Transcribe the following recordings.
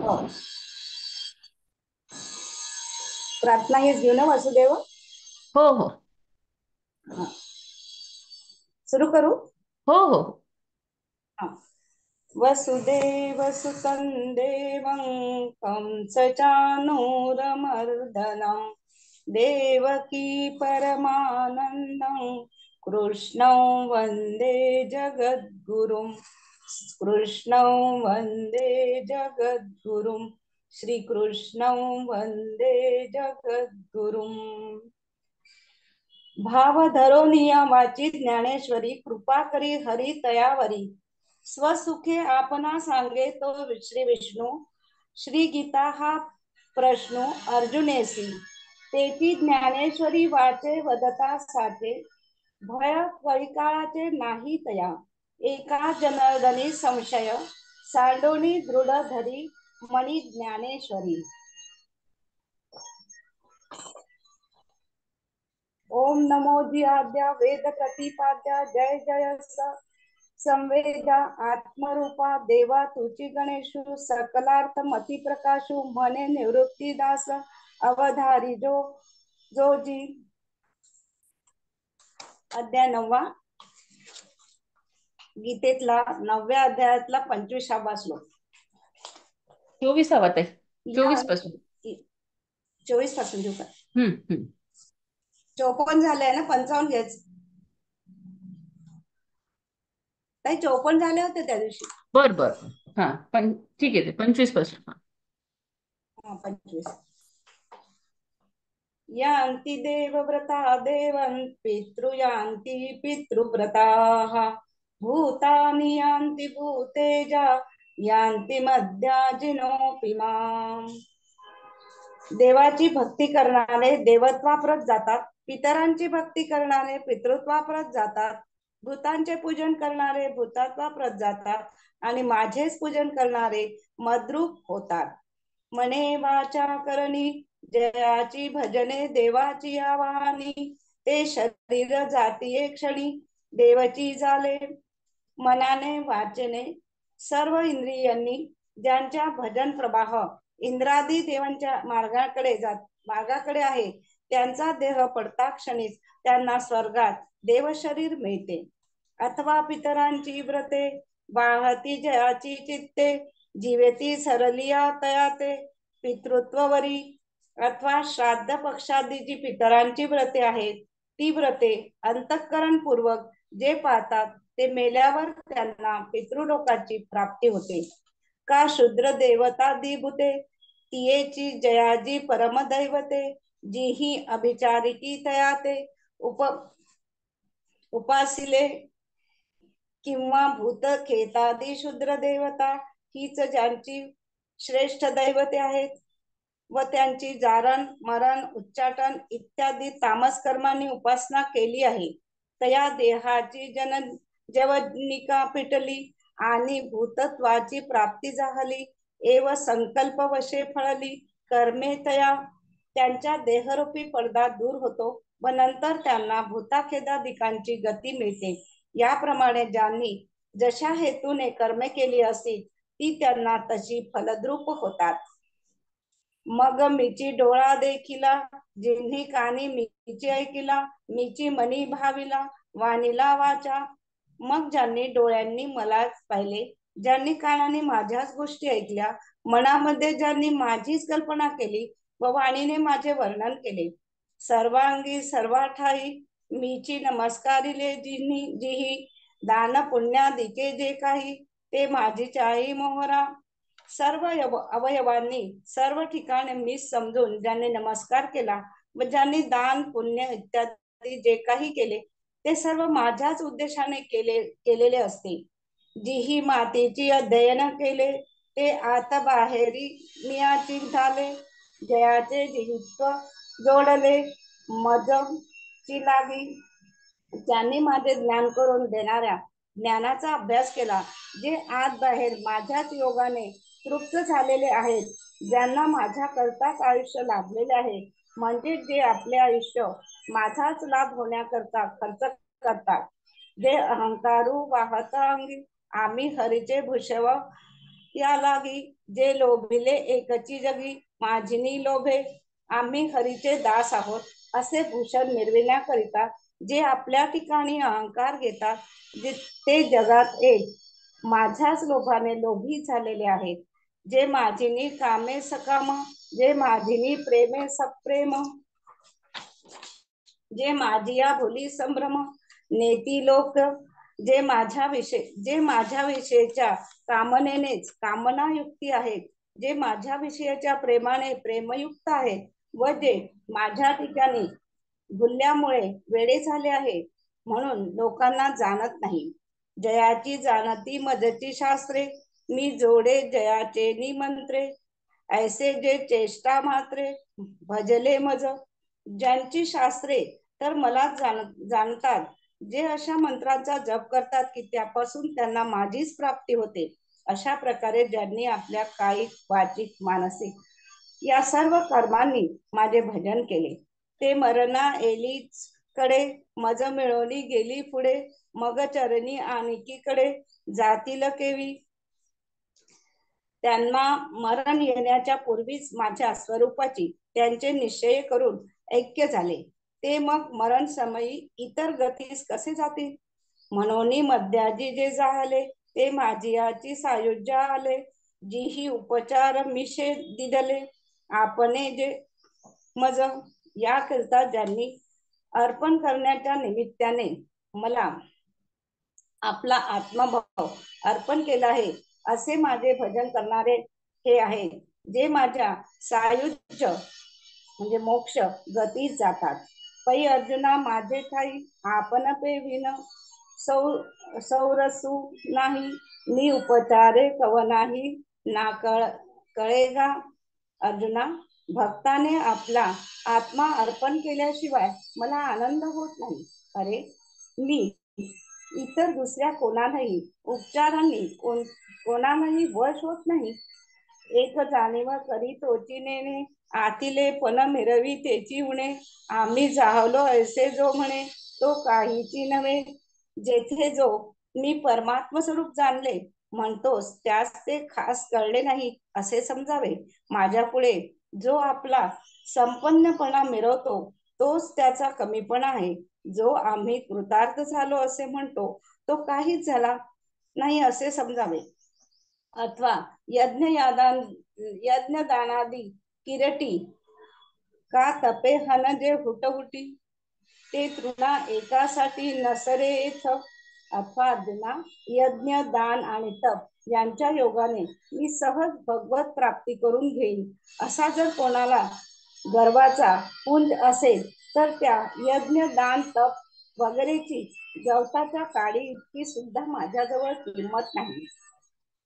हो. प्रार्थना हेच घेऊ ना वासुदेव? हो हो हा. सुरू करू? हो हो. हा. वसुदेव सुतं देवं कंसचानूरमर्दनं देवकी परमानन्दं कृष्णं वन्दे जगद्गुरुं कृष्णं वन्दे जगद्गुरुं श्रीकृष्णं वन्दे जगद्गुरुं। भाव धरो नियमाची ज्ञानेश्वरी कृपा करी हरी तयावरी स्वसुखे आपणा सांगे तो श्री विष्णू श्री गीता हा प्रश्नो अर्जुनेसी तेची ज्ञानेश्वरी वाचे वदता साचे भय कळिकाळाचे नाही तया एका जनार्दनी संशय सांडोनी दृढ धरी मणी ज्ञानेश्वरी। ओम नमो जियाद्या वेद प्रतिपाद्या जय जय संवेदा आत्मरूपा देवा तुची गणेशु सकलार्थ मती प्रकाशु मने निवृत्ती दास अवधारी जो जो जी। अध्याय 9 गीतेतला 9व्या अध्यायातला 25वा श्लोक. 24वा ताई. या 24 पासून. 24 पासून घेऊ का? हम्म. 54 झाले ना, 55 घ्यायचं ताई. 54 झाले होते त्या दिवशी. बर बर. हा पण ठीक आहे, ते 25 पासून. हा 25. यान्ति देवव्रता देवं पितृयान्ति पितृव्रताः भूतानि यान्ति भूतेजा यान्ति मध्याजिनोऽपि माम्. देवाची भक्ती करणारे देवत्वाप्रत जातात, पितरांची भक्ती करणारे पितृत्वाप्रत जातात, भूतांचे पूजन करणारे भूतत्वाप्रत जातात आणि माझेच पूजन करणारे मद्रूप होतात. मने वाचा करणी जयाची भजने देवाची आवाहनी ते शरीर जातीये क्षणी देवाची झाले. मनाने वाचने सर्व इंद्रियांनी ज्यांच्या भजन प्रवाह इंद्रादी देवांच्या मार्गाकडे आहे त्यांचा देह पडता क्षणीच त्यांना स्वर्गात देवशरीर मिळते. अथवा पितरांची व्रते बाळती जयाची चित्ते जीवेती सरलिया तयाते पितृत्ववरी. अथवा श्राद्ध पक्षादी जी पितरांची व्रते आहेत ती व्रते अंतःकरणपूर्वक जे पाळतात ते मेल्यावर त्यांना पितृलोकाची प्राप्ती होते. का शूद्र देवता दिभूते तियेची जयाजी परमदैवते जी ही अभिचारिकी तयाते उपासिले किंवा भूत खेतादी शूद्र देवता हीच ज्यांची श्रेष्ठ दैवते आहेत व त्यांची जारण मरण उच्चाटन इत्यादी तामस कर्मांनी उपासना केली आहे तया देहाची जवनिका पिटली आणि भूतत्वाची प्राप्ती झाली एव संकल्प वशे फळली कर्मे तया त्यांच्या देहरूपी पडदा दूर होतो व नंतर त्यांना भूताखेदादिकांची गती मिळते. याप्रमाणे ज्यांनी जशा हेतूने कर्मे केली असतील ती त्यांना तशी फलद्रूप होतात. मग मीची डोळा देखिला जिन्ही कानी मीची ऐकिला मीची मनी भाविला वाणीला वाचा. मग ज्यांनी डोळ्यांनी मलाच पाहिले, ज्यांनी कानाने माझ्याच गोष्टी ऐकल्या, मनामध्ये ज्यांनी माझीच कल्पना केली व वाणीने माझे वर्णन केले, सर्वांगी सर्वाठाई मीची नमस्कारिले जिही दान पुण्यादिके जे काही ते माझीच आई मोहरा. सर्व अवयवांनी सर्व ठिकाणी मी समजून ज्यांनी नमस्कार केला व ज्यांनी दान पुण्य इत्यादी जे काही केले ते सर्व माझ्याच उद्देशाने केलेले असते. जीही मातेची अध्ययन केले ते आता बाहेरी नियाची झाले जयाचे जिहित्व जोडले मजची लागी. ज्यांनी माझे ज्ञान करून देणाऱ्या ज्ञानाचा अभ्यास केला, जे आत बाहेर माझ्याच योगाने तृप्त झालेले आहेत, ज्यांना माझ्या करताच आयुष्य लाभलेले आहे, म्हणजे जे आपले आयुष्य माझाच लाभ होण्याकरता खर्च करतात, जे अहंकारू वाहता अंगी आम्ही हरीचे भूषव या लागी जे लोभिले एकची जगी माझिनी लोभे आम्ही हरीचे दास आहोत असे भूषण मिरविण्याकरिता जे आपल्या ठिकाणी अहंकार घेतात ते जगात एक माझ्याच लोभाने लोभी झालेले आहेत. जे माझिनी कामे सकाम जे माझिनी प्रेमे सप्रेम जे माझिया भुली संभ्रम नेती लोक जे माझ्या विषयीच्या कामनेनेच कामनायुक्ती आहेत. जे माझ्या विषयाच्या प्रेमाने प्रेमयुक्त आहेत व जे माझ्या ठिकाणी भुलल्यामुळे वेडे झाले आहे म्हणून लोकांना जाणत नाही. जयाची जाणती मजची शास्त्रे मी जोडे जयाचे निमंत्रे ऐसे जे चेष्टा मात्रे भजले मज ज्यांची शास्त्रे तर मला जाणतात जे अशा मंत्रांचा जप करतात की त्यापासून त्यांना माझीच प्राप्ती होते. अशा प्रकारे ज्यांनी आपल्या कायिक वाचिक मानसिक या सर्व कर्मांनी माझे भजन केले ते मरणा एलीच कडे मज मिळवली गेली पुढे मग चरणी आणखीकडे जातील केवी. त्यांना मरण येण्याच्या पूर्वीच माझ्या स्वरूपाची त्यांचे निश्चय करून ऐक्य झाले. ते मग मरण समयी इतर गतीस कसे जातील. म्हणून मध्याजी जे झाले ते माझियाची सायुज्य आले जी ही उपचार मिशे दिदले आपणे जे मज याकरिता ज्यांनी अर्पण करण्याच्या निमित्ताने मला आपला आत्मभाव अर्पण केला आहे असे माझे भजन करणारे हे आहेत जे माझ्या सायुज्य म्हणजे मोक्ष गतीस जातात. पै अर्जुना माझे ठाई आपण पे विन सौरसू नाही नि उपचारे कव नाही ना कळेगा. अर्जुना भक्ताने आपला आत्मा अर्पण केल्याशिवाय मला आनंद होत नाही. अरे मी इतर दुसऱ्या कोणालाही उपचारांनी कोणालाही वश होत नाही. एक जाणीव करी तोची नेणे आतिले पण मिरवी तेची उणे आम्ही जाहलो ऐसे जो म्हणे तो काहीची नव्हे. जेथे जो मी परमात्म स्वरूप जाणले म्हणतोस त्यास ते खास कळले नाही असे समजावे. माझ्या पुढे जो आपला संपन्नपणा मिरवतो तोच त्याचा कमीपणा आहे. जो आम्ही कृतार्थ झालो असे म्हणतो तो काहीच झाला नाही असे समजावे. अथवा यज्ञ दानादी किरटी का तपे हन जे हुटहुटी ते तृणा एकासाठी नसरेथ. अथवा अर्जुना यज्ञ दान आणि तप यांच्या योगाने मी सहज भगवत प्राप्ती करून घेईन असा जर कोणाला गर्वाचा पुंज असेल तर त्या यज्ञ दान तप वगैरेची गवताच्या काडी इतकी सुद्धा माझ्याजवळ किंमत नाही.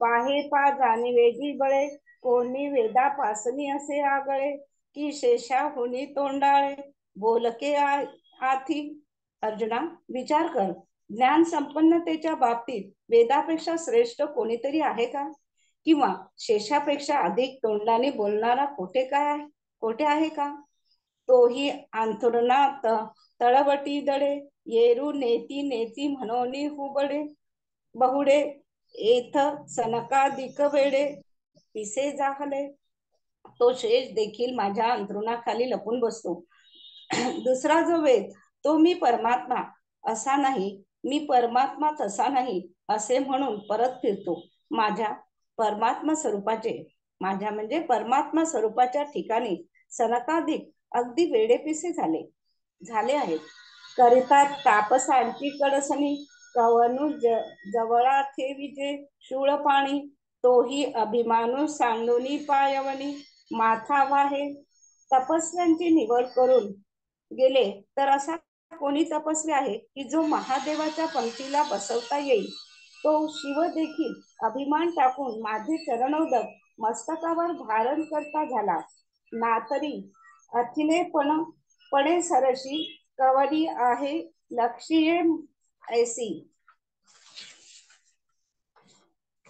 पाहे पा जाणीवेगी बळे कोणी वेदा पासनी असे आगळे की शेषा हुनी तोंडाळे बोलके आथी. अर्जुना विचार कर ज्ञान संपन्नतेच्या बाबतीत वेदापेक्षा श्रेष्ठ कोणीतरी आहे का. किंवा शेषापेक्षा अधिक तोंडाने बोलणारा कोठे आहे का. तोही अंथरुणात तळवटी दडे येरू नेती नेती म्हणून हुबडे बहुडे एथ सनकादिक वेडे पिसे जाहले. तो शेष देखील माझ्या अंथरुणाखाली लपून बसतो. दुसरा जो वेद तो मी परमात्मा असा नाही मी परमात्माच असा नाही असे म्हणून परत फिरतो. माझ्या परमात्मा स्वरूपाच्या ठिकाणी सनकाधिक अगदी वेडेपिसे झाले आहेत. करिता तापसांची कडसणी कवनु जवळा ठेविजे शूळ पाणी तोही अभिमानू सांडूनी पायवणी माथा वाहे. तपस्यांची निवड करून गेले तर असा कोणी तपस्वी आहे की जो महादेवाच्या पंक्तीला बसवता येईल. तो शिव देखील अभिमान टाकून माझे चरणोदक मस्तकावर धारण करता झाला ना तरी अथिने पणे सरशी कवडी आहे लक्षिये ऐसी.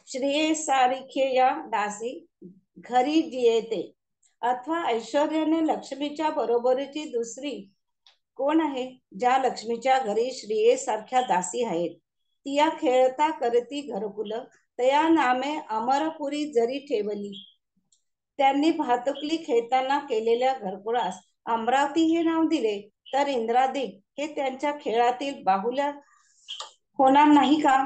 श्रेय सारिखे या दासी घरी जियेते. अथवा ऐश्वर्याने लक्ष्मीच्या बरोबरीची दुसरी कोण आहे. ज्या लक्ष्मीच्या घरी श्रेये सारख्या दासी आहेत तिया खेळता करती घरकुल तया नामे अमरपुरी जरी ठेवली. त्यांनी भातुकली खेळताना केलेल्या घरकुळास अमरावती हे नाव दिले, तर इंद्रादिक हे त्यांच्या खेळातील बाहुल्या होणार नाही का?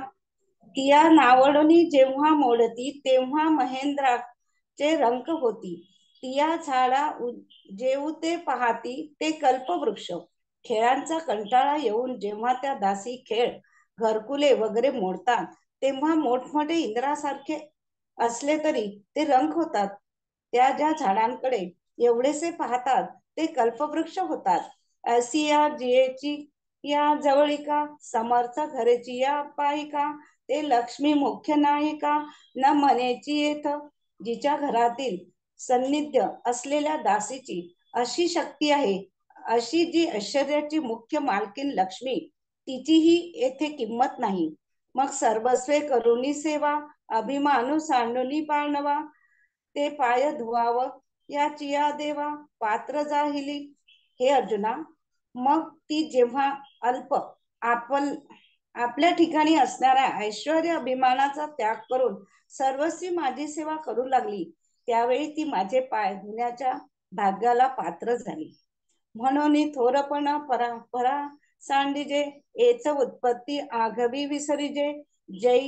तिया नावडणी जेव्हा मोडती, तेव्हा महेंद्राचे रंक होती. तिया झाडा जेवते पाहती, ते कल्पवृक्ष. खेळांचा कंटाळा येऊन जेव्हा त्या दासी खेळ, घरकुले वगैरे मोडतात, तेव्हा मोठमोठे इंद्रासारखे असले तरी ते रंक होतात. त्या ज्या झाडांकडे एवढेसे पाहतात, ते कल्पवृक्ष होतात. अशी या जियेची या जवळिका, समर्थ घरेची या पायिका, ते लक्ष्मी मुख्य नायिका न मनेची येथ. जिच्या घरातील सान्निध्य असलेल्या दासीची अशी शक्ती आहे, अशी जी ऐश्वर्याची मुख्य मालकीन लक्ष्मी, तिचीही येथे किंमत नाही. मग सर्वस्वे करुणी सेवा, अभिमानू सांडुनी पाळणवा, ते पाय धुवाव याची या देवा, पात्र जाहिली. हे अर्जुना, मग ती जेव्हा अल्प आपल्या ठिकाणी असणाऱ्या ऐश्वर्य अभिमानाचा त्याग करून सर्वस्वी माझी सेवा करू लागली, त्यावेळी ती माझे पाय धुण्याच्या भाग्याला पात्र झाली. म्हणून थोरपणा परा सांडिजे, एच उत्पत्ती आघवी विसरिजे. जै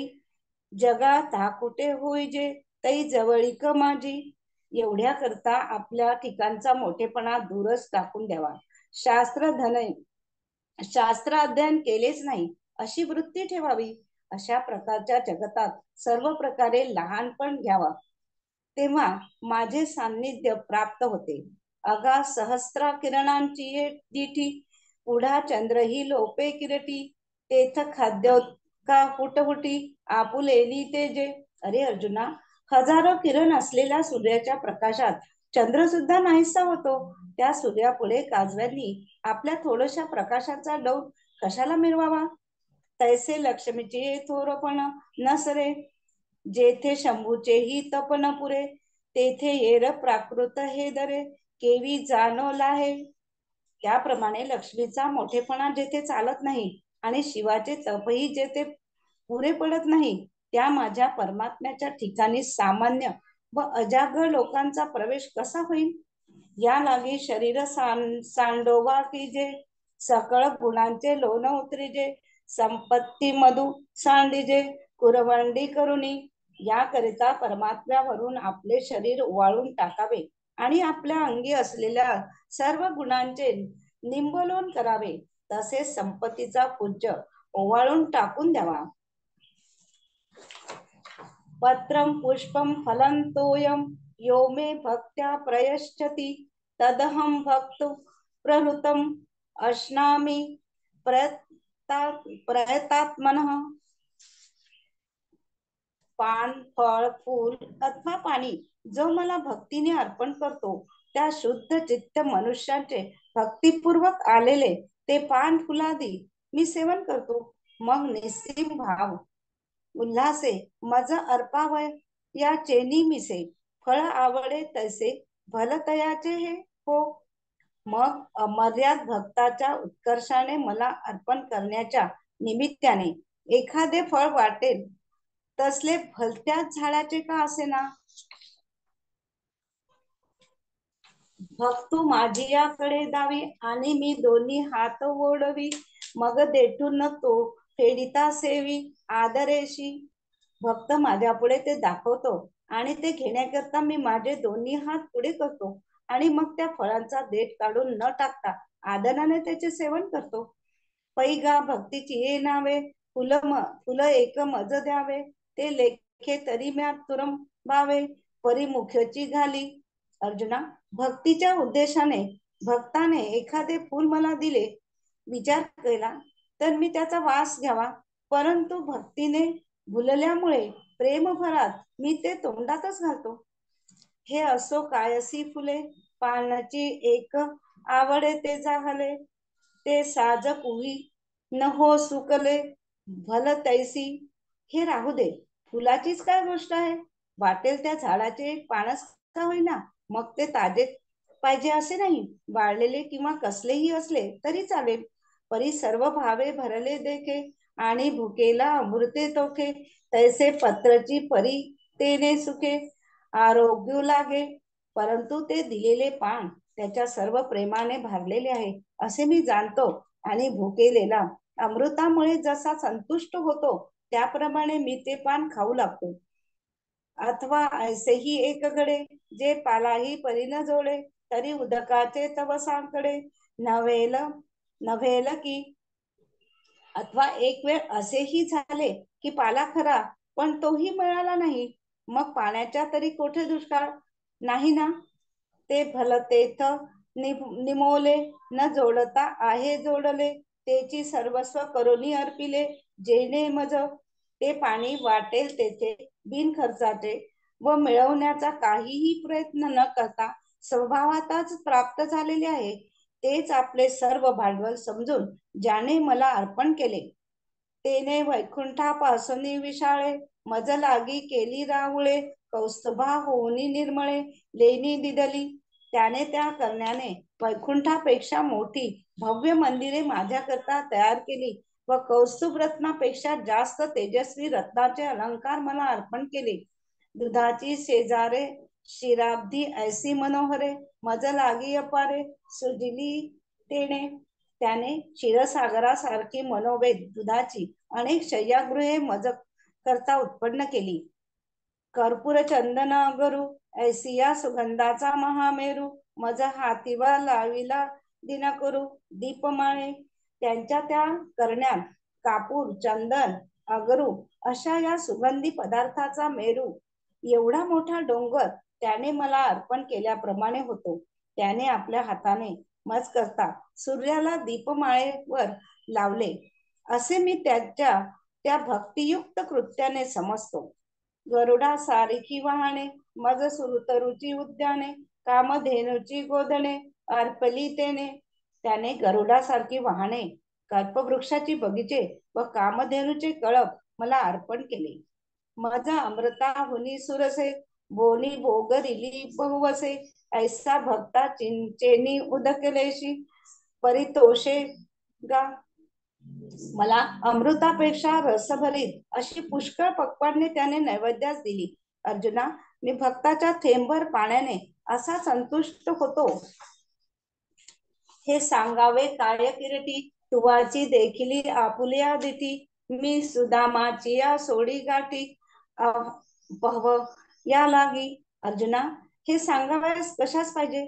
जगा कुठे होईजे, तै जवळीक माझी. एवढ्या करता आपल्या ठिकाणचा मोठेपणा दूरच टाकून द्यावा. शास्त्र अध्ययन केलेच नाही अशी वृत्ती ठेवावी. अशा प्रकारच्या जगतात सर्व प्रकारे लहानपण घ्यावा, तेव्हा माझे सान्निध्य प्राप्त होते. अगा सहस्रा किरणांची दिठी, पुढा चंद्र ही लोपे किरटी. तेथ खाद्य का हुटहुटी, आपुलेली तेजे. अरे अर्जुना, हजारो किरण असलेल्या सूर्याच्या प्रकाशात चंद्र सुद्धा नाहीसा होतो. त्या सूर्यापुढे काजव्यांनी आपल्या थोड्याशा प्रकाशाचा डौल कशाला मिरवावा? तैसे लक्ष्मीचे थोरपण नसरे, जेथे शंभूचेही तप न पुरे. तेथे येर प्राकृत हे दरे, केवी जाणवला आहे. त्याप्रमाणे लक्ष्मीचा मोठेपणा जेथे चालत नाही आणि शिवाचे तपही जेथे पुरे पडत नाही, त्या माझ्या परमात्म्याच्या ठिकाणी सामान्य व अजागर लोकांचा प्रवेश कसा होईल? या लागी शरीर सांडोबा कीजे, सकळ गुणांचे लोण उतरिजे. संपत्ती मधु सांडिजे, कुरवंडी करुणी. याकरिता परमात्म्यावरून आपले शरीर वाळून टाकावे आणि आपल्या अंगी असलेल्या सर्व गुणांचे निंबोलोन करावे. तसेच संपत्तीचा पूज्य ओवाळून टाकून द्यावा. पत्रम पुष्पम फलं तोयम, यो मे भक्त्या प्रयश्चति, तदहम भक्त प्रहृतम अश्नामि प्रयतात्मनः. पान, फळ, फूल अथवा पाणी जो मला भक्तीने अर्पण करतो, त्या शुद्ध चित्त मनुष्याचे भक्तिपूर्वक आलेले ते पान फुलादी मी सेवन करतो. मग निस्सीम भाव उल्हासे मज अर्पावय, या चेनी मिसे. फळ आवडे तैसे भलतयाचे हे हो. मग अमर्याद भक्ताच्या उत्कर्षाने मला अर्पण करण्याच्या निमित्ताने एखादे फळ वाटेल, तसले भलत्याच झाडाचे का असेना, भक्तू माझी याकडे दावी आणि मी दोन्ही हात ओढवी. मग देठून तो फेडिता सेवी आदरेशी. भक्त माझ्या पुढे ते दाखवतो आणि ते घेण्याकरता मी माझे दोन्ही हात पुढे करतो आणि मग त्या फळांचा देठ काढून न टाकता आदराने त्याचे सेवन करतो. पैगा भक्तीची ये नावे, फुल एक मज द्यावे. ते लेखे तरी म्या तुरम बावे, परी मुख्यची घाली. अर्जुना, भक्तीच्या उद्देशाने भक्ताने एखादे फूल मला दिले, विचार केला तर मी त्याचा वास घ्यावा, परंतु भक्तीने भुलल्यामुळे प्रेमभरात मी ते तोंडातच घालतो. हे असो कायसी फुले, पानाची एक आवडे ते जाहले. ते साज कुही न हो सुकले, भल तैसी. हे राहू दे, फुलाचीच काय गोष्ट आहे? वाटेल त्या झाडाचे एक पानच का होईना, मग ते ताजे पाहिजे असे नाही, वाळलेले किंवा कसलेही असले तरी चालेल. परी सर्व भावे भरले देखे, आणि भुकेला अमृते तोखे, तैसे पत्रची परी तेने सुखे. आरोग्य लागे, परंतु ते दिलेले पान त्याच्या सर्व प्रेमाने भरलेले आहे असे मी जाणतो. आणि भुकेलेला अमृतामुळे जसा संतुष्ट होतो त्याप्रमाणे मी ते पान खाऊ लागतो. अथवा ऐसेही एक घडे, जे पालाही परी न जोडे, तरी उदकाचे तव सांकडे. नव्हेल नव्हेल की, अथवा एक वेळ असेही झाले की पाला खरा पण तोही मिळाला नाही, मग पाण्याच्या तरी कोठे दुष्काळ नाही ना. ते भलतेथ निमोले, न जोडता आहे जोडले, त्याची सर्वस्व करुणी अर्पिले. जेणे मज ते पाणी वाटेल तेथे बिन खर्चाचे व मिळवण्याचा काहीही प्रयत्न न करता स्वभावातच प्राप्त झालेले आहे, तेच आपले सर्व भांडवल समजून ज्याने मला अर्पण केले. तेने वैकुंठापासून विशाळे, मज लागी केली राहुळे, कौस्तुभा होनी निर्मळे, लेणी दिदली. त्याने त्या करण्याने वैकुंठापेक्षा मोठी भव्य मंदिरे माझ्याकरता तयार केली व कौस्तुभ रत्नापेक्षा जास्त तेजस्वी रत्नाचे अलंकार मला अर्पण केले. दुधाची शेजारे शिराब्धी ऐसी मनोहरे, मज लागी अपारे, सुजली तेने. त्याने क्षीरसागरासारखी मनोवेद दुधाची अनेक शय्यागृहे मज करता उत्पन्न केली. कर्पूर चंदन अगरू ऐसिया सुगंधाचा महामेरू, मज हातीवा लाविला दिन करू दीपमाळे. त्यांच्या त्या करण्यात कापूर, चंदन, अगरू अशा या सुगंधी पदार्थाचा मेरू एवढा मोठा डोंगर त्याने मला अर्पण केल्याप्रमाणे होतो. त्याने आपल्या हाताने मज करता सूर्याला दीपमाळेवर लावले असे मी त्याच्या त्या भक्तियुक्त कृत्याने समजतो. गरुडा सारखी वाहने, मज सुरतरुची उद्याने, कामधेनूची गोधने अर्पली तेने. त्याने गरुडासारखी वाहने, कल्पवृक्षाची बगीचे व कामधेनूचे कळप मला अर्पण केले. माझा अमृता हुनी सुरसे, बोनी भोगरिली बहुवसे, ऐसा भक्ता चिंचेनी उदकलेशी परितोषे गा. मला अमृतापेक्षा रसभरीत अशी पुष्कळ पक्वान्ने त्याने नैवेद्यास दिली. अर्जुना, मी भक्ताच्या थेंबर पाण्याने असा संतुष्ट होतो हे सांगावे काय किरटी. तुवाची देखिली आपुलिया दिठी, मी सुदामाची या सोडी गाठी पहव या लागी. अर्जुना, हे सांगावयास कशास पाहिजे.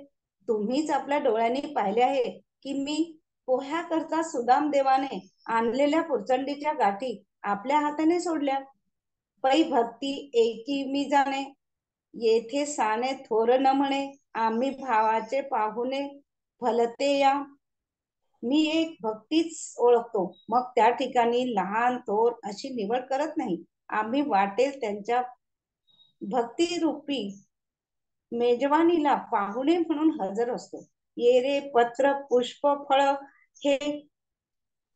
तुम्हीच आपल्या डोळ्यांनी पाहिले आहे की मी पोह्या करता सुदाम देवाने आणलेल्या पुरचंडीच्या गाठी आपल्या हाताने सोडल्या. पै भक्ती एकी मी जाणे, येथे साने थोर न म्हणे, आम्ही भावाचे पाहुणे भलते या. मी एक भक्तीच ओळखतो, मग त्या ठिकाणी लहान थोर अशी निवड करत नाही. आम्ही वाटेल त्यांच्या भक्तिरूपी मेजवानीला पाहुणे म्हणून हजर असतो. ये रे पत्र पुष्प फळ हे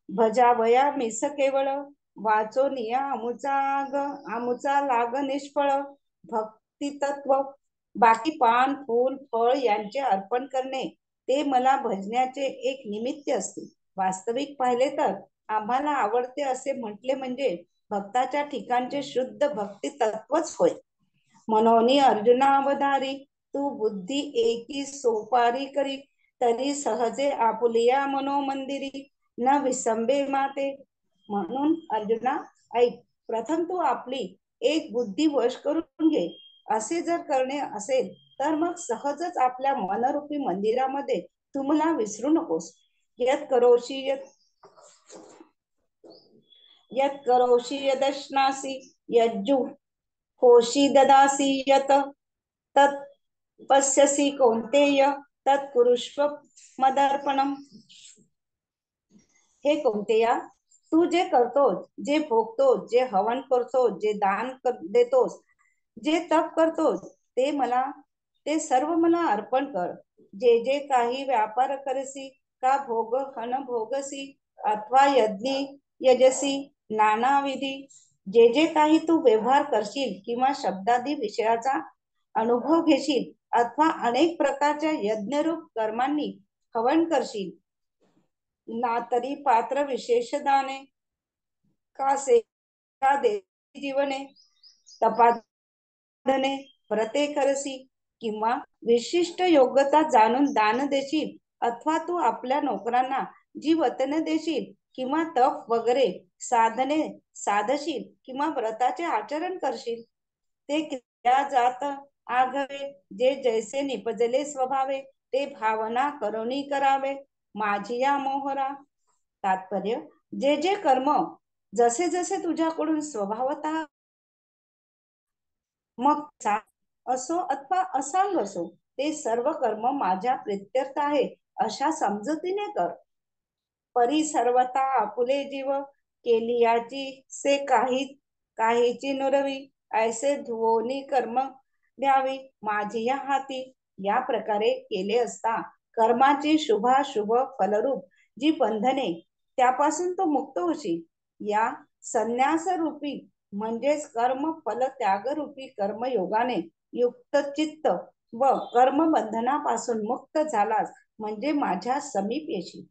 भजावया मिस केवळ, वाचो निया आमुचा लाग निष्फळ. भक्ती तत्व बाकी पान फूल फळ यांचे अर्पण करणे ते मला भजण्याचे एक निमित्त असते. वास्तविक पाहिले तर आम्हाला आवडते असे म्हटले म्हणजे भक्ताच्या ठिकाणचे शुद्ध भक्ती तत्वच होय. म्हणून अर्जुना अवधारी, तू बुद्धी एकी सोपारी करी, तरी सहजे आपुलिया मनोमंदिरी न विसंबे माते. म्हणून अर्जुना ऐक, प्रथम तू आपली एक बुद्धी वश करून घे. असे जर करणे असेल तर मग सहजच आपल्या मनरूपी मंदिरामध्ये तू मला विसरू नकोस. यत करोशी यदश्नासी यज्जु होशी ददासी यत तत् पश्यसी कौंतेय तत्कुरुष्व मदर्पणम. हे कौंतेया, तू जे करतोस, जे भोगतोस, जे हवन करतोस, जे दान देतोस, जे तप करतोस, ते सर्व मला अर्पण कर. जे जे काही व्यापार करसी का भोग हन भोगसी अथवा यज्ञ यजसी नानाविधी, जे जे काही तू व्यवहार करशील किंवा शब्दादी विषयाचा अनुभव घेशील अथवा अनेक प्रकारच्या यज्ञरूप कर्मांनी हवन करशील ना, तरी पात्र विशेष दाने का से का दे जीवने तपाधने व्रते करसी, किंवा विशिष्ट योग्यता जाणून दान देशील, अथवा तू आपल्या नोकरांना जी वतन देशील, किंवा तप वगैरे साधने साधशील, किंवा व्रताचे आचरण करशील, ते क्रिया जात आघवे, जे जैसे निपजले स्वभावे, ते भावना करुणी करावे, माझी या मोहरा. तात्पर्य, जे जे कर्म जसे जसे तुझ्याकडून स्वभावतः, मग असो अथवा असांग असो, ते सर्व कर्म माझ्या प्रित्यर्थ आहे अशा समजुतीने कर. परी सर्वता आपुले जीव, केली याची से काहीची नुरवी, ऐसे धुवोनी कर्म द्यावी माझी या हाती. या प्रकारे केले असता कर्माची शुभाशुभ फलरूप जी बंधने, त्यापासून तो मुक्त होशील. या संन्यास रूपी म्हणजेच कर्म फल त्याग रूपी कर्मयोगाने युक्त चित्त व कर्म बंधनापासून मुक्त झालास म्हणजे माझ्या समीप येशील.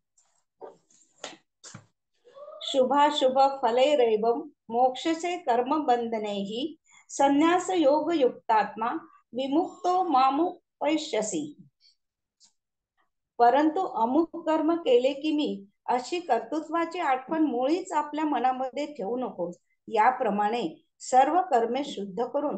शुभाशुभ फले रैवम मोक्षसे कर्म बंधने ही संन्यास योग युक्तात्मा विमुक्तो मामुपैष्यसी. परंतु अमुक कर्म केले की मी, अशी कर्तृत्वाची आठवण मुळीच आपल्या मनामध्ये ठेवू नकोस. याप्रमाणे सर्व कर्मे शुद्ध करून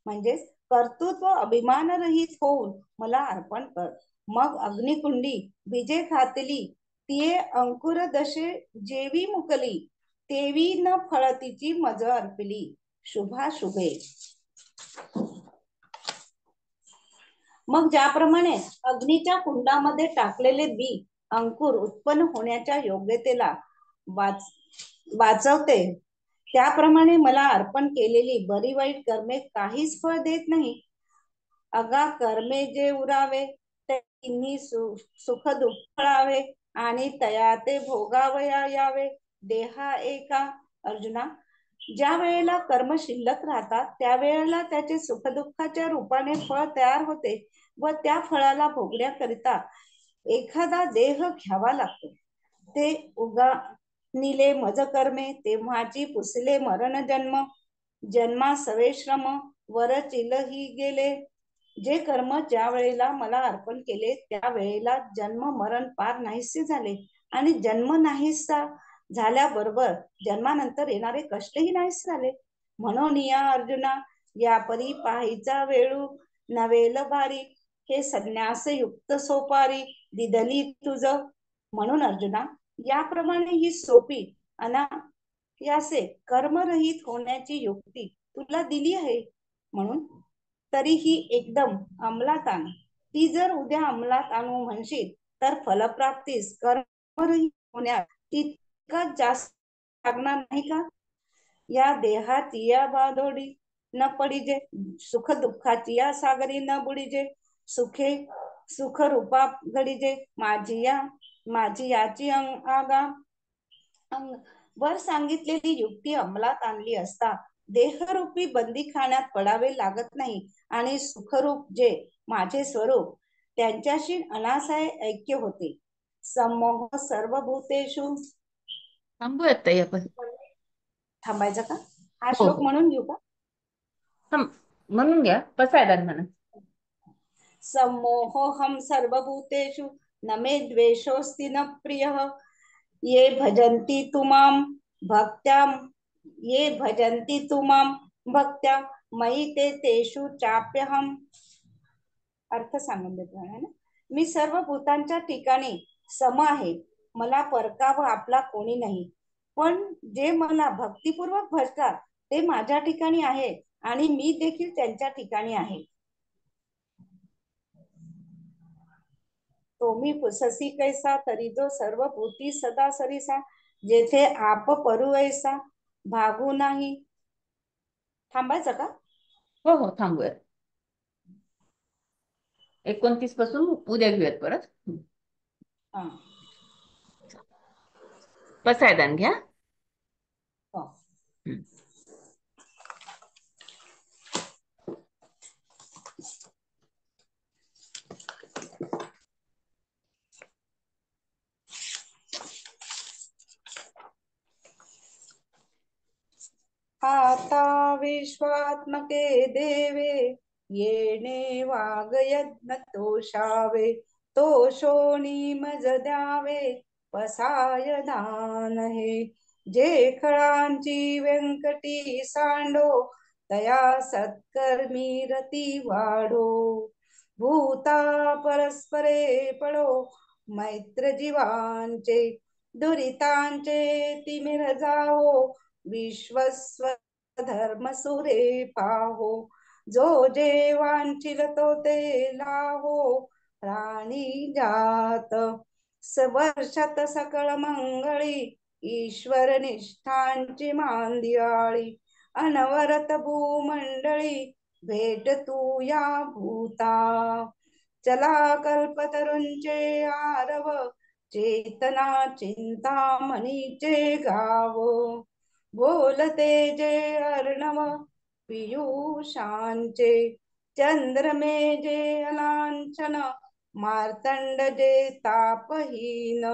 म्हणजे कर्तृत्व अभिमान रहित होऊन मला अर्पण कर. मग अग्निकुंडी बीजे घातली, तिये अंकुर दशे जेवी मुकली, तेवी न फळतीची मज अर्पिली. शुभाशुभे. मग ज्याप्रमाणे अग्नीच्या कुंडामध्ये टाकलेले बी अंकुर उत्पन्न होण्याच्या योग्यतेला वाचवते, त्याप्रमाणे मला अर्पण केलेली बरी वाईट कर्मे काहीच फळ देत नाही. अगा कर्मे जे उरावे, तिन्ही सुख दुःख फळावे, आणि तया ते भोगावया यावे देहा एका. अर्जुना, ज्या वेळेला कर्म शिल्लक राहतात त्यावेळेला त्याचे सुखदुःखाच्या रूपाने फळ तयार होते, व त्या फळाला भोगण्याकरिता एखादा देह घ्यावा लागतो. ते उगा निले मज कर्मे, तेव्हाची पुसले मरण जन्म, जन्मा सवे श्रम वर चिलही गेले. जे कर्म ज्या वेळेला मला अर्पण केले त्या वेळेला जन्म मरण पार नाहीसे झाले, आणि जन्म नाहीसा झाल्याबरोबर जन्मानंतर येणारे कष्टही नाहीसे झाले. म्हणून या अर्जुना, या परी पाहीचा वेळू नवेल भारी, हे संन्यास युक्त सोपारी दिदली तुझ. म्हणून अर्जुना, याप्रमाणे ही सोपी अनायासे कर्मरहित होण्याची युक्ती तुला दिली आहे. म्हणून तरीही एकदम अंमलात आण. ती जर उद्या अंमलात आणू म्हणशील तर फलप्राप्तीस कर्मरहित होण्यास तितकाच जास्त लागणार नाही का? या देहाची या बाधोडी न पडिजे, सुख दुःखाची या सागरी न बुडीजे, सुख रूपा घडीजे माझी याची आगा. वर सांगितलेली युक्ती अंमलात आणली असता देहरूपी बंदी खाण्यात पडावे लागत नाही, आणि सुखरूप जे माझे स्वरूप त्यांच्याशी अनासाय ऐक्य होते. समोह सर्वभूतेषु. थांबूयात ताई आपण. थांबायचं का? हा हो श्लोक हो, म्हणून घेऊ का? थांब, म्हणून घ्या, पसायदान म्हणा. सम्मोहम सर्वभूतेषु न मे द्वेषोस्ति न प्रियः, ये भजन्ति तु मां भक्त्या भक्त्या मयि ते तेषु चाप्यहम. अर्थ सांगून देतो आहे ना. मी सर्व भूतांच्या ठिकाणी सम आहे, मला परकाव आपला कोणी नाही. पण जे मला भक्तिपूर्वक भजतात ते माझ्या ठिकाणी आहे, आणि मी देखील त्यांच्या ठिकाणी आहे. तुम्ही पुससी कैसा, तरी जो सर्व भूती सदा सरीसा, जेथे आप परू ऐसा भागू नाही. थांबायचं का? हो हो, थांबूयात. 29 पासून उद्या घेऊयात परत. हा. पसायदान घ्या. हो. हम्म. विश्वात्मके देवे, येणे वागयज्ञ तोषावे, तोषोनी मज द्यावे, पसाय दान हे. जे खळांची व्यंकटी सांडो, तया सत्कर्मी रती वाढो. भूता परस्परे पडो, मैत्र जीवांचे, दुरितांचे तिमिर जावो, विश्वस्व धर्म सुरे पाहो. जो जे वांछिल तो ते लाहो, प्राणी जात वर्षात सकळ मंगळी, ईश्वर निष्ठांची मांदियाळी. अनवरत भूमंडळी, भेट तू या भूता. चला कल्पतरूंचे आरव, चेतना चिंतामणीचे गाव. बोलते जे अर्णव पियुषांचे, चंद्रमे जे अलांछन, मार्तंड जे तापहीन.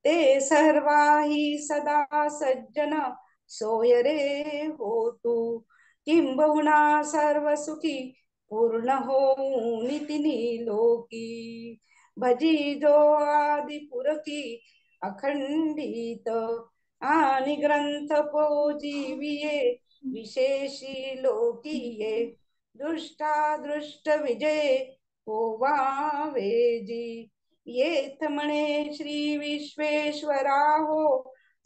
ते सर्वाही सदा सज्जन, सोय रे हो तू. किंबहुना सर्व सुखी, पूर्ण होऊन तिन्ही लोकी. भजी जो आदि पुरकी, अखंडित आणि ग्रंथ पोजीविये, विशेषी लोकीये. दृष्टादृष्ट विजय होवा वेजी, येथ म्हणे श्री विश्वेश्वरा हो.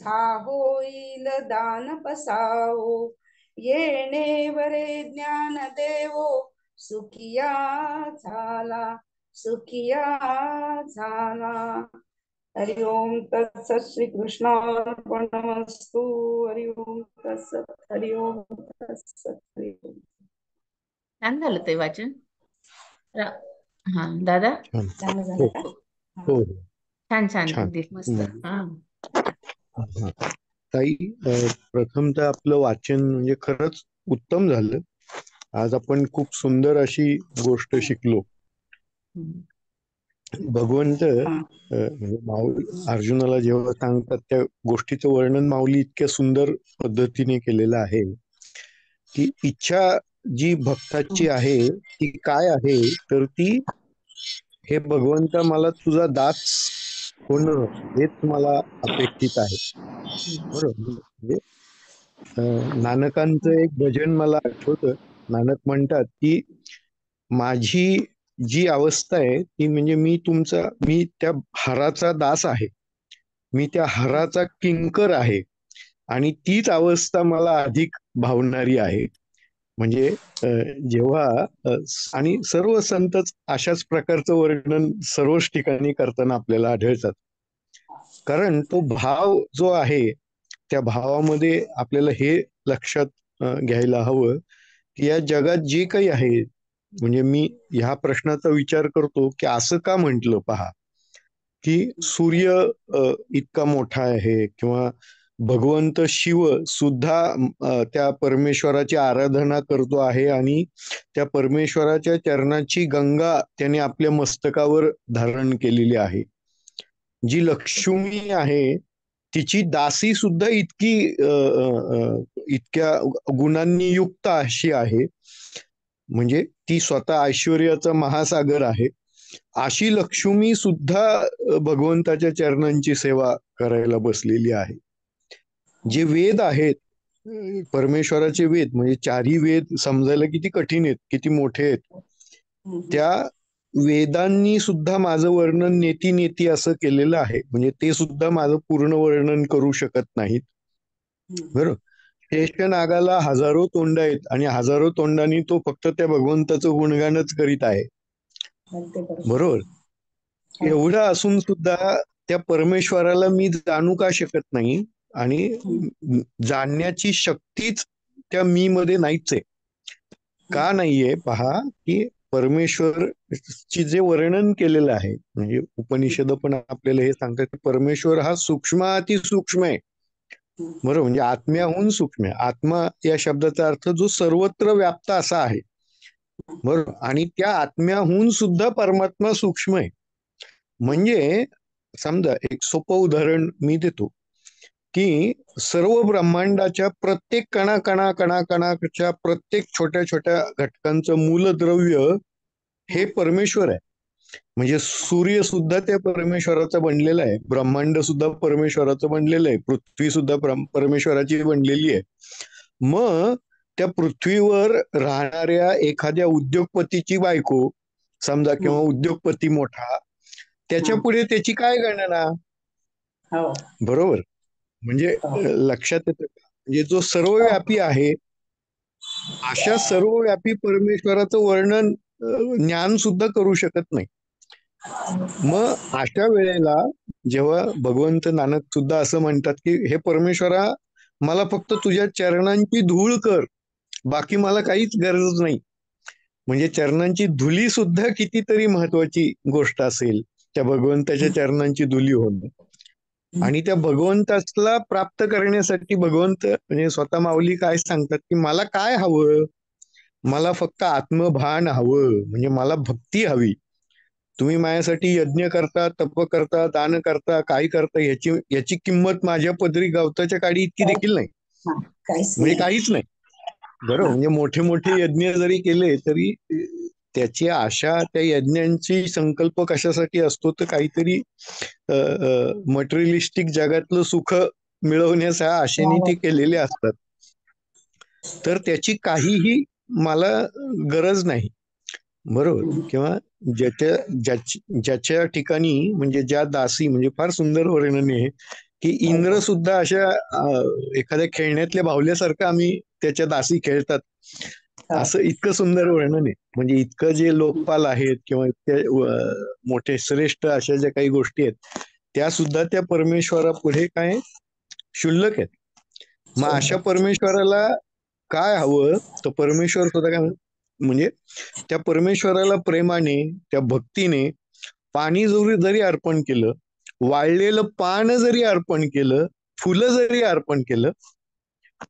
हा होईल दान पसावो, येणे वरे ज्ञान देवो, सुखिया झाला, सुखिया झाला. हरि ओम तत्सत. श्री कृष्णार्पणमस्तु. हरि ओम तत्सत. हरि ओम तत्सत. हरि ओम. छान झालं ते वाचन. हा दादा, छान. झालं हो का? हो छान छान, छान. अगदी मस्त. हा हा. ताई, प्रथमतः आपलं वाचन म्हणजे खरंच उत्तम झालं. आज आपण खूप सुंदर अशी गोष्ट शिकलो. हम्म. भगवंत म्हणजे अर्जुनाला जेव्हा सांगतात त्या गोष्टीचं वर्णन माऊली इतक्या सुंदर पद्धतीने केलेलं आहे की इच्छा जी भक्ताची आहे ती काय आहे, तर ती हे भगवंता मला तुझा दास होणं हेच मला अपेक्षित आहे. बरोबर. म्हणजे नानकांचं एक भजन मला आठवतं. नानक म्हणतात की माझी जी अवस्था आहे ती म्हणजे मी त्या हराचा दास आहे, मी त्या हराचा किंकर आहे, आणि तीच अवस्था मला अधिक भावणारी आहे. म्हणजे जेव्हा आणि सर्व संतच अशाच प्रकारचं वर्णन सर्वच ठिकाणी करताना आपल्याला आढळतात. कारण तो भाव जो आहे त्या भावामध्ये आपल्याला हे लक्षात घ्यायला हवं की या जगात जे काही आहे, म्हणजे मी ह्या प्रश्नाचा विचार करतो की असं का म्हटलं पहा की सूर्य इतका मोठा आहे, किंवा भगवंत शिव सुद्धा त्या परमेश्वराची आराधना करतो आहे आणि त्या परमेश्वराच्या चरणाची गंगा त्याने आपल्या मस्तकावर धारण केलेली आहे. जी लक्ष्मी आहे तिची दासी सुद्धा इतक्या गुणांनी युक्त अशी आहे, म्हणजे ती स्वतः ऐश्वर्याचा महासागर आहे. अशी लक्ष्मी सुद्धा भगवंताच्या चरणांची सेवा करायला बसलेली आहे. जे वेद आहेत, परमेश्वराचे वेद, म्हणजे चारही वेद समजायला किती कठीण आहेत, किती मोठे आहेत, त्या वेदांनी सुद्धा माझं वर्णन नेती नेती असं केलेलं आहे. म्हणजे ते सुद्धा माझं पूर्ण वर्णन करू शकत नाहीत. बरोबर. शेषनागाला हजारो तोंड आहेत आणि हजारो तोंडांनी तो फक्त त्या भगवंताचं गुणगानच करीत आहे. बरोबर. एवढं असून सुद्धा त्या परमेश्वराला मी जाणू का शकत नाही, आणि जाणण्याची शक्तीच त्या मी मध्ये नाहीच आहे. का नाहीये पहा की परमेश्वरची जे वर्णन केलेलं आहे, म्हणजे उपनिषद पण आपल्याला हे सांगतात की परमेश्वर हा सूक्ष्मातिसूक्ष्म आहे. बरोबर. म्हणजे आत्म्याहून सूक्ष्म आहे. आत्मा या शब्दाचा अर्थ जो सर्वत्र व्याप्त असा आहे. बरोबर. आणि त्या आत्म्याहून सुद्धा परमात्मा सूक्ष्म आहे. म्हणजे समजा एक सोपं उदाहरण मी देतो की सर्व ब्रह्मांडाच्या प्रत्येक कणाकणाच्या प्रत्येक छोट्या छोट्या घटकांचं मूलद्रव्य हे परमेश्वर आहे. म्हणजे सूर्य सुद्धा त्या परमेश्वराचा बनलेला आहे, ब्रह्मांड सुद्धा परमेश्वराचं बनलेलं आहे, पृथ्वी सुद्धा परमेश्वराची बनलेली आहे. मग त्या पृथ्वीवर राहणाऱ्या एखाद्या उद्योगपतीची बायको समजा किंवा उद्योगपती मोठा, त्याच्या पुढे त्याची काय गणना? बरोबर. म्हणजे लक्षात येतं का? म्हणजे जो सर्वव्यापी आहे अशा सर्वव्यापी परमेश्वराचं वर्णन ज्ञान सुद्धा करू शकत नाही. मग अशा वेळेला जेव्हा भगवंत नानक सुद्धा असं म्हणतात की हे परमेश्वरा, मला फक्त तुझ्या चरणांची धूळ कर, बाकी मला काहीच गरज नाही. म्हणजे चरणांची धुली सुद्धा कितीतरी महत्वाची गोष्ट असेल, त्या भगवंताच्या चरणांची धुली होणं. आणि त्या भगवंताला प्राप्त करण्यासाठी भगवंत म्हणजे स्वतः माऊली काय सांगतात की मला काय हवं? मला फक्त आत्मभान हवं, म्हणजे मला भक्ती हवी. तुम्ही माझ्यासाठी यज्ञ करता, तप करता, दान करता, काही करता, याची किंमत माझ्या पदरी गवताच्या काडी इतकी देखील नाही, म्हणजे काहीच नाही. बरोबर. म्हणजे मोठे मोठे यज्ञ जरी केले तरी त्याची आशा, त्या यज्ञांची संकल्प कशासाठी असतो तर काहीतरी मटेरियलिस्टिक जगातलं सुख मिळवण्याच्या आशेने ते केलेले असतात. तर त्याची काहीही मला गरज नाही. बरोबर. किंवा ज्याच्या ठिकाणी म्हणजे ज्या दासी, म्हणजे फार सुंदर वर्णन आहे की इंद्र सुद्धा अशा एखाद्या खेळण्यातल्या बाहुल्यासारखं आम्ही त्याच्या दासी खेळतात, असं इतकं सुंदर वर्णन आहे. म्हणजे इतकं जे लोकपाल आहेत किंवा इतके मोठे श्रेष्ठ अशा ज्या काही गोष्टी आहेत त्या सुद्धा त्या परमेश्वरा पुढे काय क्षुल्लक आहेत. मग अशा परमेश्वराला काय हवं? तर परमेश्वर सुद्धा काय म्हणजे त्या परमेश्वराला प्रेमाने, त्या भक्तीने पाणी जरी अर्पण केलं, वाळलेलं पान जरी अर्पण केलं, फुलं जरी अर्पण केलं,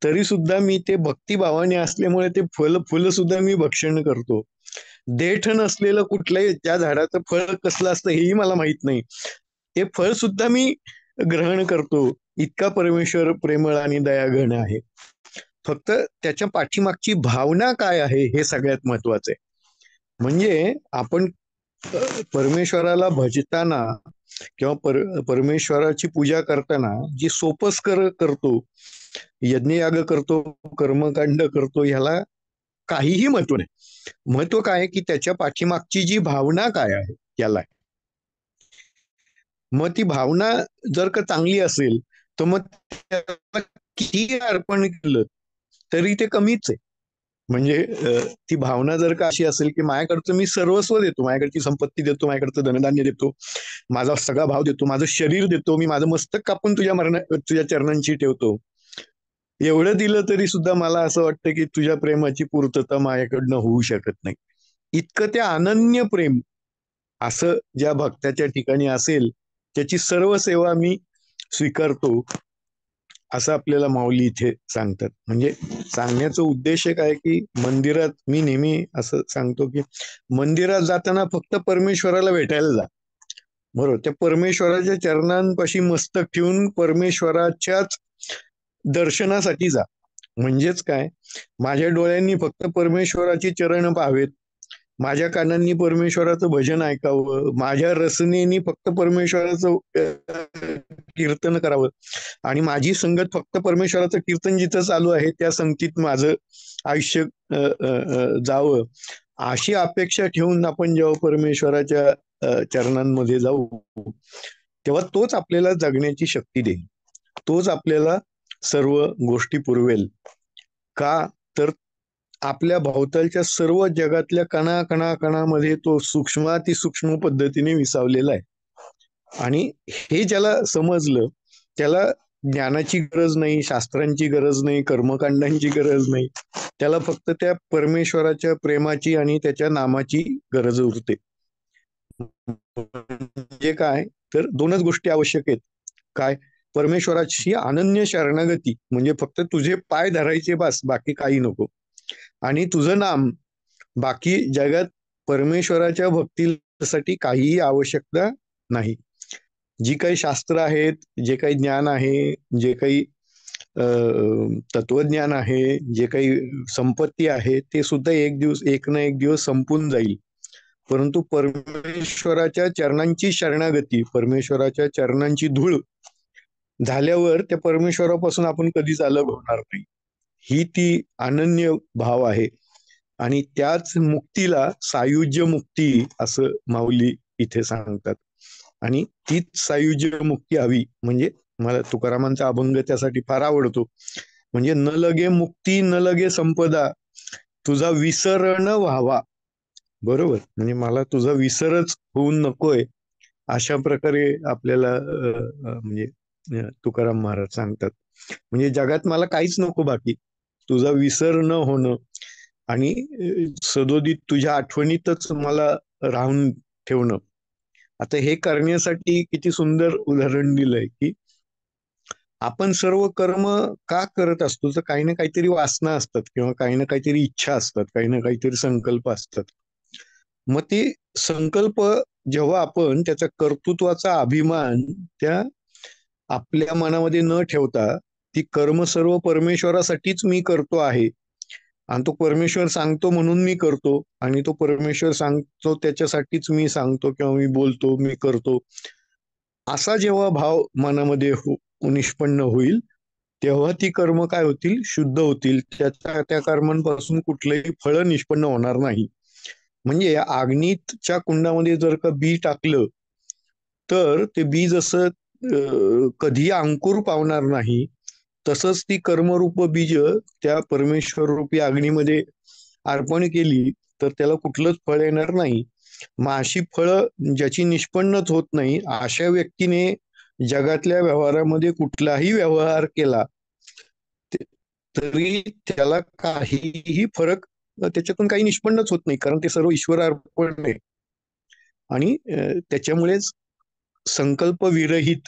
तरी सुद्धा मी ते भक्तिभावाने असल्यामुळे ते फुलं सुद्धा मी भक्षण करतो. देठ नसलेलं कुठलंही त्या झाडाचं फळ कसलं असतं हेही मला माहित नाही, ते फळ सुद्धा मी ग्रहण करतो. इतका परमेश्वर प्रेमळ आणि दयाघन आहे. फक्त त्याच्या पाठीमागची भावना काय आहे हे सगळ्यात महत्वाचं आहे. म्हणजे आपण परमेश्वराला भजताना किंवा परमेश्वराची पूजा करताना जी सोपस्कर करतो, यज्ञयाग करतो, कर्मकांड करतो, ह्याला काहीही महत्व नाही. महत्व काय की त्याच्या पाठीमागची जी भावना काय आहे त्याला. मग ती भावना जर का चांगली असेल तर मग त्याला किती अर्पण केलं तरी ते कमीच आहे. म्हणजे ती भावना जर का अशी असेल की माझ्याकडचं मी सर्वस्व देतो, माझ्याकडची संपत्ती देतो, माझ्याकडचं धनधान्य देतो, माझा सगळा भाव देतो, माझं शरीर देतो, मी माझं मस्तक कापून तुझ्या चरणांची ठेवतो, एवढं दिलं तरी सुद्धा मला असं वाटतं की तुझ्या प्रेमाची पूर्तता माझ्याकडनं होऊ शकत नाही. इतकं ते अनन्य प्रेम असं ज्या भक्ताच्या ठिकाणी असेल त्याची सर्व सेवा मी स्वीकारतो, असं आपल्याला माऊली इथे सांगतात. म्हणजे सांगण्याचा उद्देश काय की मंदिरात मी नेहमी असं सांगतो की मंदिरात जाताना फक्त परमेश्वराला भेटायला जा. बरोबर. त्या परमेश्वराच्या चरणांपाशी मस्तक ठेवून परमेश्वराच्याच दर्शनासाठी जा. म्हणजेच काय, माझ्या डोळ्यांनी फक्त परमेश्वराची चरण पाहावेत, माझ्या कानांनी परमेश्वराचं भजन ऐकावं, माझ्या रसनेनी फक्त परमेश्वराचं कीर्तन करावं आणि माझी संगत फक्त परमेश्वराचं कीर्तन जिथं चालू आहे त्या संगतीत माझं आयुष्य जावं, अशी अपेक्षा ठेवून आपण जेव्हा परमेश्वराच्या चरणांमध्ये जाऊ तेव्हा तोच आपल्याला जगण्याची शक्ती देईल, तोच आपल्याला सर्व गोष्टी पुरवेल. का तर आपल्या भोवतालच्या सर्व जगातल्या कणामध्ये तो सूक्ष्मातिसूक्ष्म पद्धतीने विसावलेला आहे. आणि हे ज्याला समजलं त्याला ज्ञानाची गरज नाही, शास्त्रांची गरज नाही, कर्मकांडांची गरज नाही, त्याला फक्त त्या परमेश्वराच्या प्रेमाची आणि त्याच्या नामाची गरज उरते. म्हणजे काय तर दोनच गोष्टी आवश्यक आहेत. काय, परमेश्वराची अनन्य शरणागती, म्हणजे फक्त तुझे पाय धरायचे बस, बाकी काही नको, आणि तुझं नाम. बाकी जगात परमेश्वराच्या भक्तीसाठी काहीही आवश्यकता नाही. जी काही शास्त्र आहेत, जे काही ज्ञान आहे, जे काही तत्वज्ञान आहे, जे काही संपत्ती आहे, ते सुद्धा एक ना एक दिवस संपून जाईल. परंतु परमेश्वराच्या चरणांची शरणागती, परमेश्वराच्या चरणांची धूळ झाल्यावर त्या परमेश्वरापासून आपण कधीच अलग होणार नाही. ही ती अनन्य भाव आहे. आणि त्याच मुक्तीला सायुज्य मुक्ती असं माऊली इथे सांगतात. आणि तीच सायुज्य मुक्ती हवी. म्हणजे मला तुकारामांचा अभंग त्यासाठी फार आवडतो. म्हणजे न लगे मुक्ती न लगे संपदा, तुझा विसर न व्हावा. बरोबर, म्हणजे मला तुझा विसरच होऊन नकोय, अशा प्रकारे आपल्याला म्हणजे तुकाराम महाराज सांगतात. म्हणजे जगात मला काहीच नको बाकी, तुझा विसर न होणं आणि सदोदित तुझ्या आठवणीतच मला राहून ठेवणं. आता हे करण्यासाठी किती सुंदर उदाहरण दिलंय की आपण सर्व कर्म का करत असतो, तर काही ना काहीतरी वासना असतात, किंवा काही ना काहीतरी इच्छा असतात, काही ना काहीतरी संकल्प असतात. मग ते संकल्प जेव्हा आपण त्याचा कर्तृत्वाचा अभिमान त्या आपल्या मनामध्ये न ठेवता, ती कर्म सर्व परमेश्वरासाठीच मी करतो आहे, आणि तो परमेश्वर सांगतो म्हणून मी करतो, आणि तो परमेश्वर सांगतो त्याच्यासाठीच मी सांगतो किंवा मी बोलतो, मी करतो, असा जेव्हा भाव मनामध्ये निष्पन्न होईल, तेव्हा ती कर्म काय होतील, शुद्ध होतील. त्या कर्मांपासून कुठलंही फळ निष्पन्न होणार नाही. म्हणजे या अग्नीच्या कुंडामध्ये जर का बी टाकलं, तर ते बी जसं कधी अंकुर पावणार नाही, तसंच ती कर्मरूप बीज त्या परमेश्वर रूपी अग्नीमध्ये अर्पण केली तर त्याला कुठलंच फळ येणार नाही. मग अशी फळं ज्याची निष्पन्नच होत नाही, अशा व्यक्तीने जगातल्या व्यवहारामध्ये कुठलाही व्यवहार केला तरी त्याला काहीही फरक, त्याच्यातून काही निष्पन्नच होत नाही, कारण ते सर्व ईश्वर अर्पण आहे. आणि त्याच्यामुळेच संकल्प विरहित,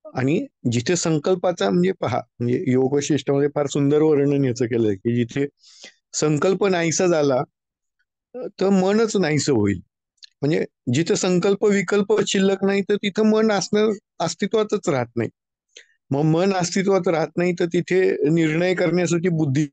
आणि जिथे संकल्पाचा म्हणजे पहा, म्हणजे योग वशिष्ठामध्ये फार सुंदर वर्णन याचं केलंय की जिथे संकल्प नाहीसा झाला तर मनच नाहीसं होईल. म्हणजे जिथे संकल्प विकल्प शिल्लक नाही तर तिथं मन असणं अस्तित्वातच राहत नाही. मग मन अस्तित्वात राहत नाही तर तिथे निर्णय करण्यासाठी बुद्धी